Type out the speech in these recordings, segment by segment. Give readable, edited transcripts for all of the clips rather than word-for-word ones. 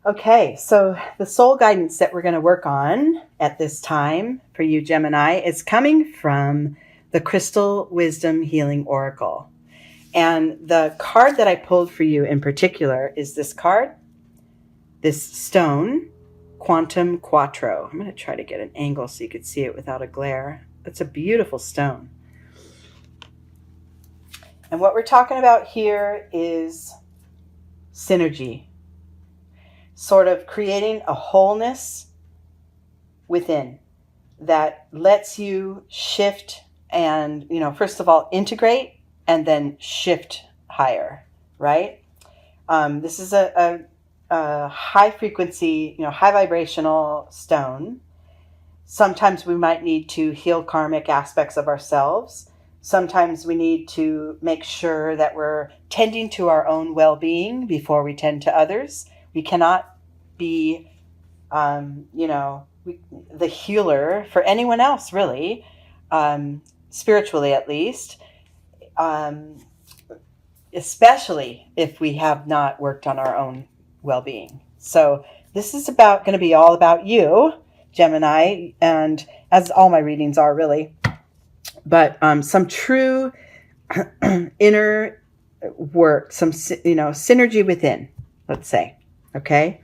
Okay, so the soul guidance that we're going to work on at this time for you, Gemini, is coming from the Crystal Wisdom Healing Oracle. And the card that I pulled for you in particular is this card, this stone, Quantum Quattro. I'm going to try to get an angle so you could see it without a glare. It's a beautiful stone. And what we're talking about here is synergy, sort of creating a wholeness within that lets you shift and, first of all, integrate and then shift higher, right? This is a high frequency, high vibrational stone. Sometimes we might need to heal karmic aspects of ourselves. Sometimes we need to make sure that we're tending to our own well-being before we tend to others. We cannot be, the healer for anyone else, really, spiritually at least, especially if we have not worked on our own well-being. So this is going to be all about you, Gemini, and as all my readings are, really. But some true inner work, some synergy within, let's say. Okay.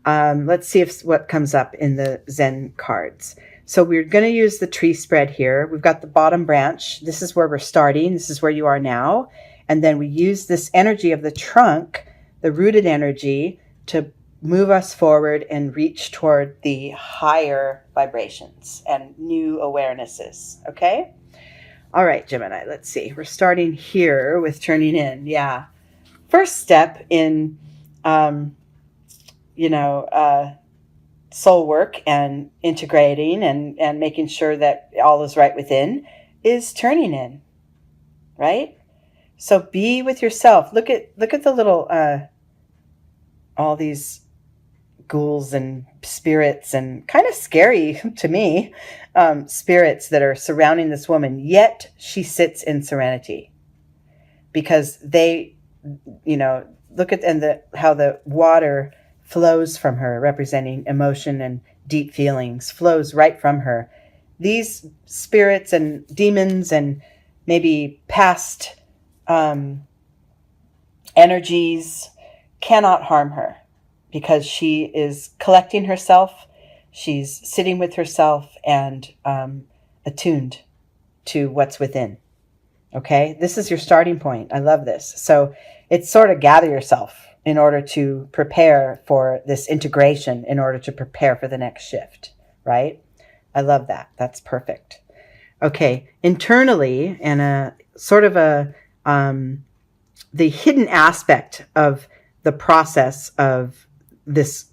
Let's see what comes up in the Zen cards. So we're going to use the tree spread here. We've got the bottom branch. This is where we're starting. This is where you are now. And then we use this energy of the trunk, the rooted energy, to move us forward and reach toward the higher vibrations and new awarenesses. Okay? All right, Gemini, let's see. We're starting here with turning in. Yeah. First step in, soul work and integrating and making sure that all is right within is turning in, right? So be with yourself. Look at the little, all these ghouls and spirits and kind of scary to me, spirits that are surrounding this woman, yet she sits in serenity because they, look at how the water flows from her, representing emotion and deep feelings, flows right from her. These spirits and demons and maybe past energies cannot harm her because she is collecting herself, she's sitting with herself and attuned to what's within. Okay, this is your starting point. I love this. So it's sort of gather yourself in order to prepare for this integration, in order to prepare for the next shift, right? I love that. That's perfect. Okay, internally, and the hidden aspect of the process of this,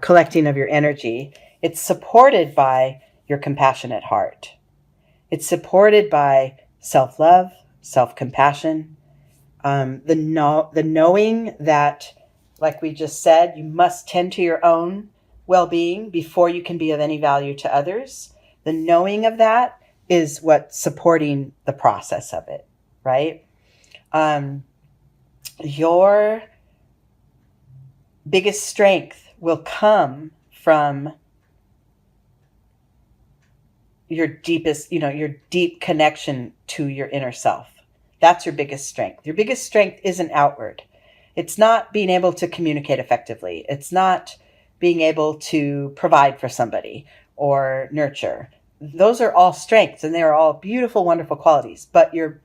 collecting of your energy, it's supported by your compassionate heart. It's supported by self-love, self-compassion, the knowing that, like we just said, you must tend to your own well-being before you can be of any value to others. The knowing of that is what's supporting the process of it, right? Your biggest strength will come from your deepest, your deep connection to your inner self. That's your biggest strength. Your biggest strength isn't outward. It's not being able to communicate effectively. It's not being able to provide for somebody or nurture. Those are all strengths and they are all beautiful, wonderful qualities. But your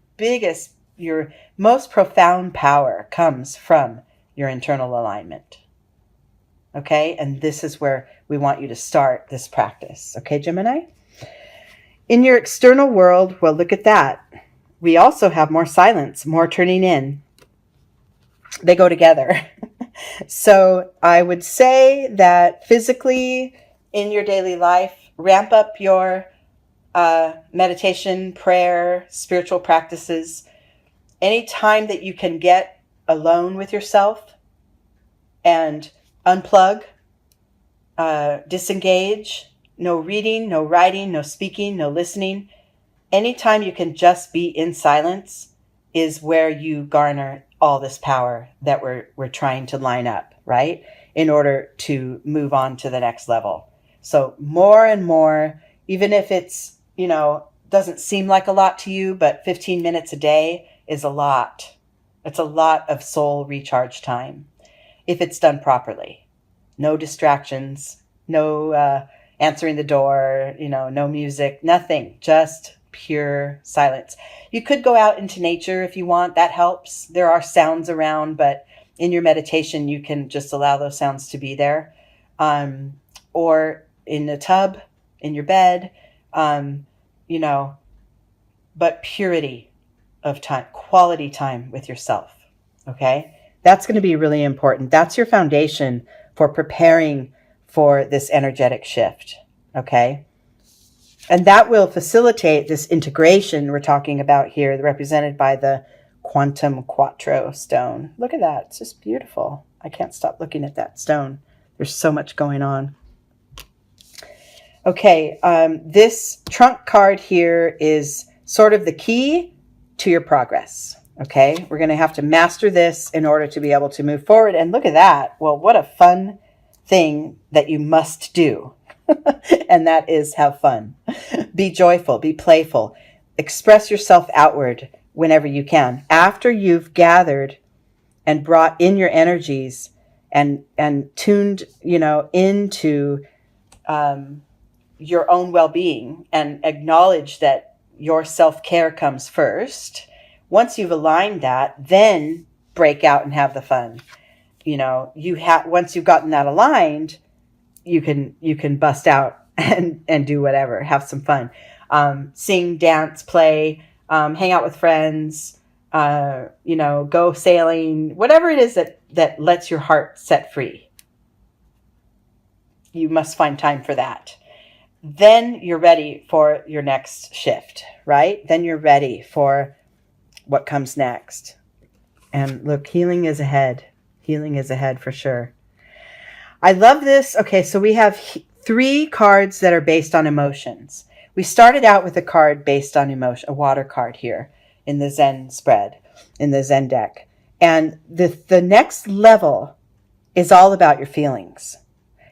most profound power comes from your internal alignment. Okay? And this is where we want you to start this practice. Okay, Gemini? In your external world, well, look at that. We also have more silence, more turning in. They go together. So I would say that physically in your daily life, ramp up your meditation, prayer, spiritual practices. Any time that you can get alone with yourself and unplug, disengage, no reading, no writing, no speaking, no listening. Anytime you can just be in silence is where you garner all this power that we're trying to line up, right? in order to move on to the next level. So more and more, even if it's, doesn't seem like a lot to you, but 15 minutes a day is a lot. It's a lot of soul recharge time if it's done properly. No distractions, no answering the door, no music, nothing, just pure silence. You could go out into nature if you want. That helps. There are sounds around, but in your meditation, you can just allow those sounds to be there. Or in a tub, in your bed, but purity of time, quality time with yourself. Okay. That's going to be really important. That's your foundation for preparing for this energetic shift. Okay. And that will facilitate this integration we're talking about here, represented by the Quantum Quattro stone. Look at that. It's just beautiful. I can't stop looking at that stone. There's so much going on. Okay, this trunk card here is sort of the key to your progress. Okay, we're going to have to master this in order to be able to move forward. And look at that. Well, what a fun thing that you must do. And that is have fun. Be joyful, be playful, express yourself outward whenever you can. After you've gathered and brought in your energies and tuned, into your own well-being, and acknowledge that your self-care comes first. Once you've aligned that, then break out and have the fun. Once you've gotten that aligned, you can bust out and do whatever, have some fun. Sing, dance, play, hang out with friends, go sailing, whatever it is that lets your heart set free. You must find time for that. Then you're ready for your next shift, right? Then you're ready for what comes next. And look, healing is ahead. Healing is ahead for sure. I love this. Okay, so we have 3 cards that are based on emotions. We started out with a card based on emotion, a water card here in the Zen spread, in the Zen deck. And the next level is all about your feelings.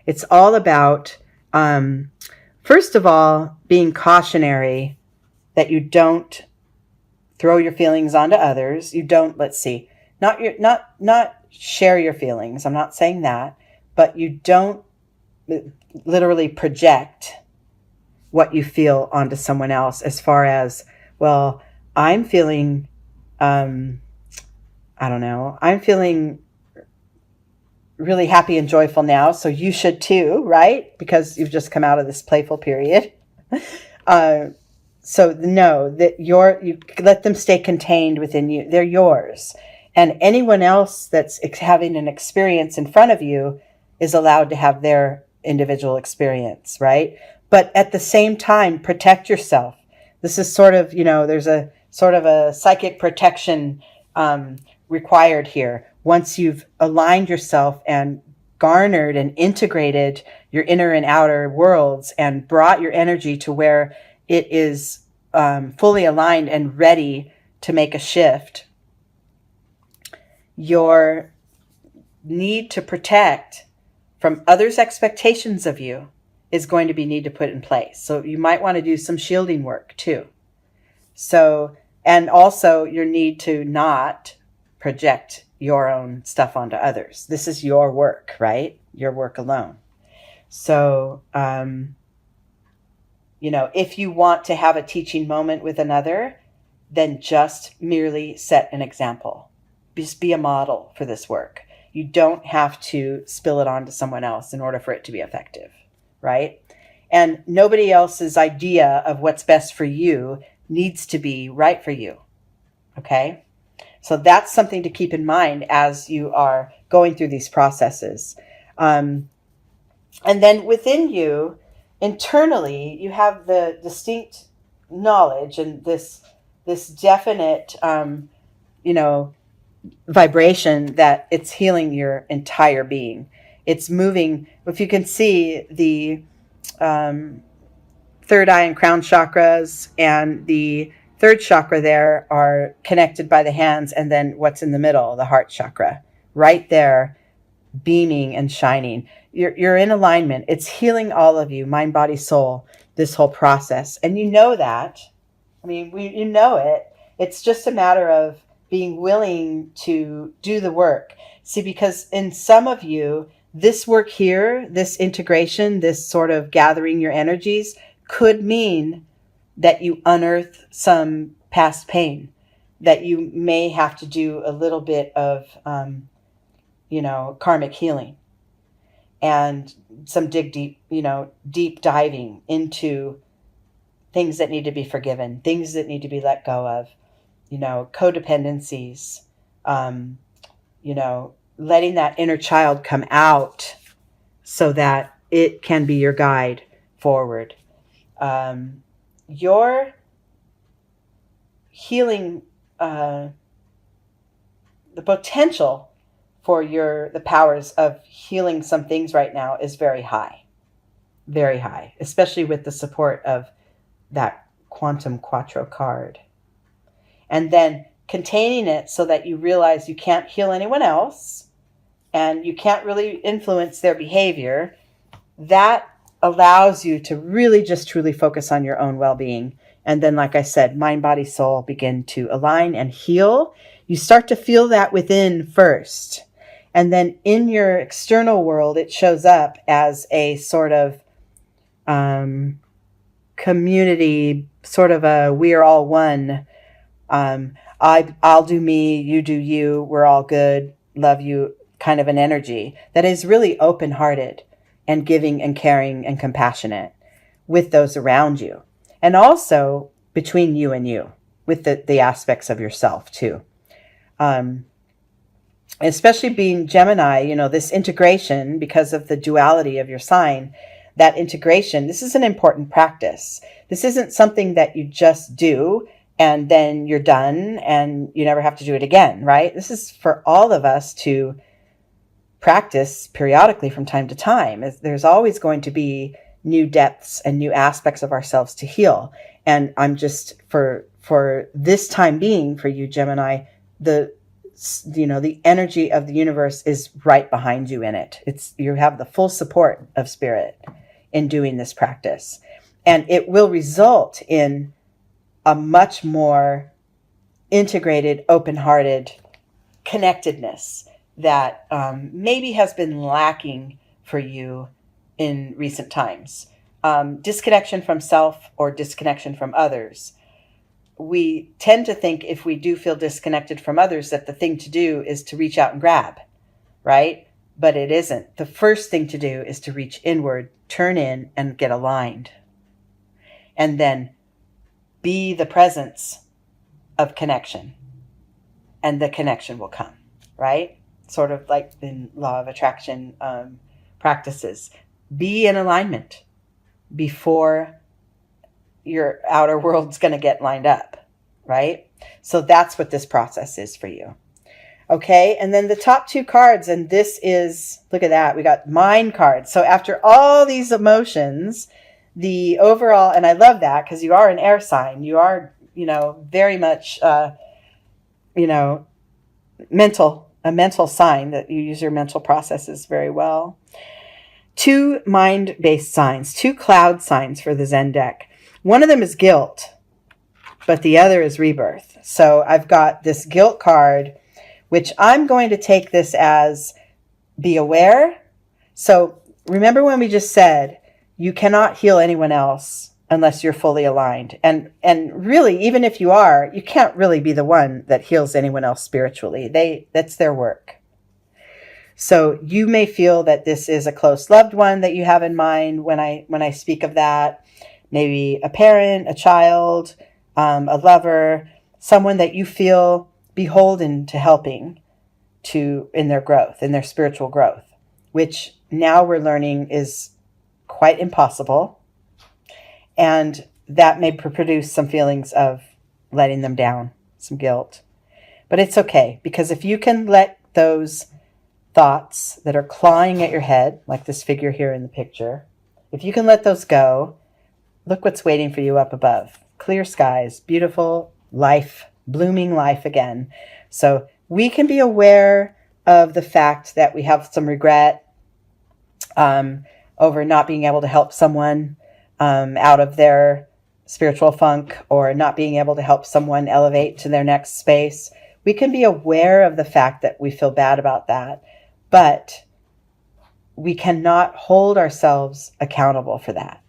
It's all about, first of all, being cautionary that you don't throw your feelings onto others. You don't, not share your feelings. I'm not saying that, but you don't literally project what you feel onto someone else as far as, well, I'm feeling, I'm feeling really happy and joyful now, so you should too, right? Because you've just come out of this playful period. So no, that you let them stay contained within you. They're yours. And anyone else that's having an experience in front of you is allowed to have their individual experience, right? But at the same time, protect yourself. This is sort of, there's a sort of a psychic protection required here. Once you've aligned yourself and garnered and integrated your inner and outer worlds and brought your energy to where it is fully aligned and ready to make a shift, your need to protect from others' expectations of you is going to be need to put in place. So you might want to do some shielding work too. So, and also your need to not project your own stuff onto others. This is your work, right? Your work alone. So, if you want to have a teaching moment with another, then just merely set an example. Just be a model for this work. You don't have to spill it onto someone else in order for it to be effective, right? And nobody else's idea of what's best for you needs to be right for you, okay? So that's something to keep in mind as you are going through these processes. And then within you, internally, you have the distinct knowledge and this definite, vibration that it's healing your entire being. It's moving. If you can see the third eye and crown chakras and the third chakra there are connected by the hands, and then what's in the middle, the heart chakra, right there beaming and shining. You're in alignment. It's healing all of you, mind, body, soul, this whole process. And you know that. I mean, you know it. It's just a matter of being willing to do the work. See, because in some of you, this work here, this integration, this sort of gathering your energies could mean that you unearth some past pain, that you may have to do a little bit of, karmic healing and some deep diving into things that need to be forgiven, things that need to be let go of, codependencies, letting that inner child come out so that it can be your guide forward. Your healing, the potential for the powers of healing some things right now is very high, especially with the support of that Quantum Quattro card. And then containing it so that you realize you can't heal anyone else and you can't really influence their behavior. That allows you to really just truly focus on your own well-being. And then, like I said, mind, body, soul begin to align and heal. You start to feel that within first. And then in your external world, it shows up as a sort of community, sort of a we are all one. I'll do me, you do you, we're all good, love you kind of an energy that is really open-hearted and giving and caring and compassionate with those around you. And also between you and you, with the aspects of yourself too. Especially being Gemini, this integration, because of the duality of your sign, that integration, this is an important practice. This isn't something that you just do and then you're done and you never have to do it again, right? This is for all of us to practice periodically from time to time. There's always going to be new depths and new aspects of ourselves to heal. And I'm just, for this time being, for you, Gemini, the energy of the universe is right behind you in it. You have the full support of spirit in doing this practice. And it will result in a much more integrated, open-hearted connectedness that maybe has been lacking for you in recent times. Disconnection from self or disconnection from others. We tend to think if we do feel disconnected from others that the thing to do is to reach out and grab, right? But it isn't. The first thing to do is to reach inward, turn in, and get aligned. And then be the presence of connection. And the connection will come, right? Sort of like in law of attraction practices. Be in alignment before your outer world's going to get lined up, right? So that's what this process is for you. Okay, and then the top two cards, and this is, look at that, we got mind cards. So after all these emotions, the overall, and I love that because you are an air sign. You are, very much, a mental sign that you use your mental processes very well. Two mind-based signs, two cloud signs for the Zen deck. One of them is guilt, but the other is rebirth. So I've got this guilt card, which I'm going to take this as be aware. So remember when we just said you cannot heal anyone else unless you're fully aligned. And really, even if you are, you can't really be the one that heals anyone else spiritually. That's their work. So you may feel that this is a close loved one that you have in mind when I speak of that. Maybe a parent, a child, a lover, someone that you feel beholden to helping in their growth, in their spiritual growth, which now we're learning is quite impossible. And that may produce some feelings of letting them down, some guilt. But it's okay, because if you can let those thoughts that are clawing at your head, like this figure here in the picture, if you can let those go, look what's waiting for you up above. Clear skies, beautiful life, blooming life again. So we can be aware of the fact that we have some regret over not being able to help someone out of their spiritual funk, or not being able to help someone elevate to their next space. We can be aware of the fact that we feel bad about that, but we cannot hold ourselves accountable for that,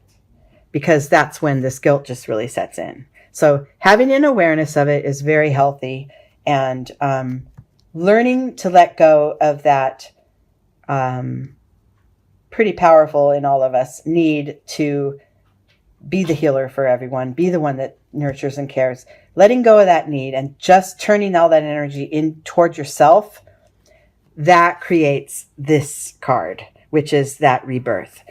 because that's when this guilt just really sets in. So having an awareness of it is very healthy, and learning to let go of that pretty powerful in all of us need to be the healer for everyone, be the one that nurtures and cares. Letting go of that need and just turning all that energy in toward yourself, that creates this card, which is that rebirth.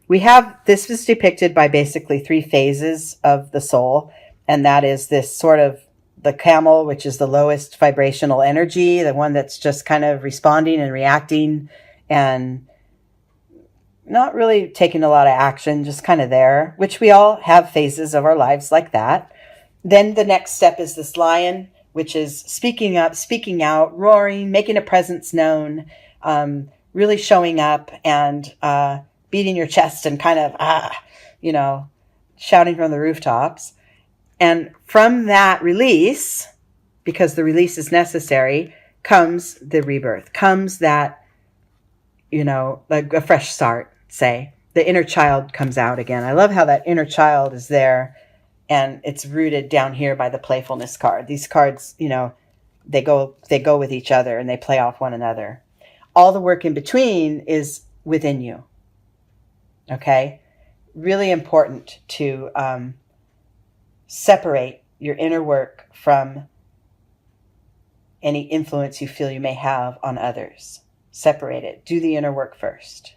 This is depicted by basically 3 phases of the soul, and that is this sort of the camel, which is the lowest vibrational energy, the one that's just kind of responding and reacting and not really taking a lot of action, just kind of there, which we all have phases of our lives like that. Then the next step is this lion, which is speaking up, speaking out, roaring, making a presence known, really showing up and beating your chest and kind of, shouting from the rooftops. And from that release, because the release is necessary, comes the rebirth, comes that, like a fresh start, say. The inner child comes out again. I love how that inner child is there, and it's rooted down here by the playfulness card. These cards, they go with each other and they play off one another. All the work in between is within you. Okay? Really important to separate your inner work from any influence you feel you may have on others. Separate it. Do the inner work first.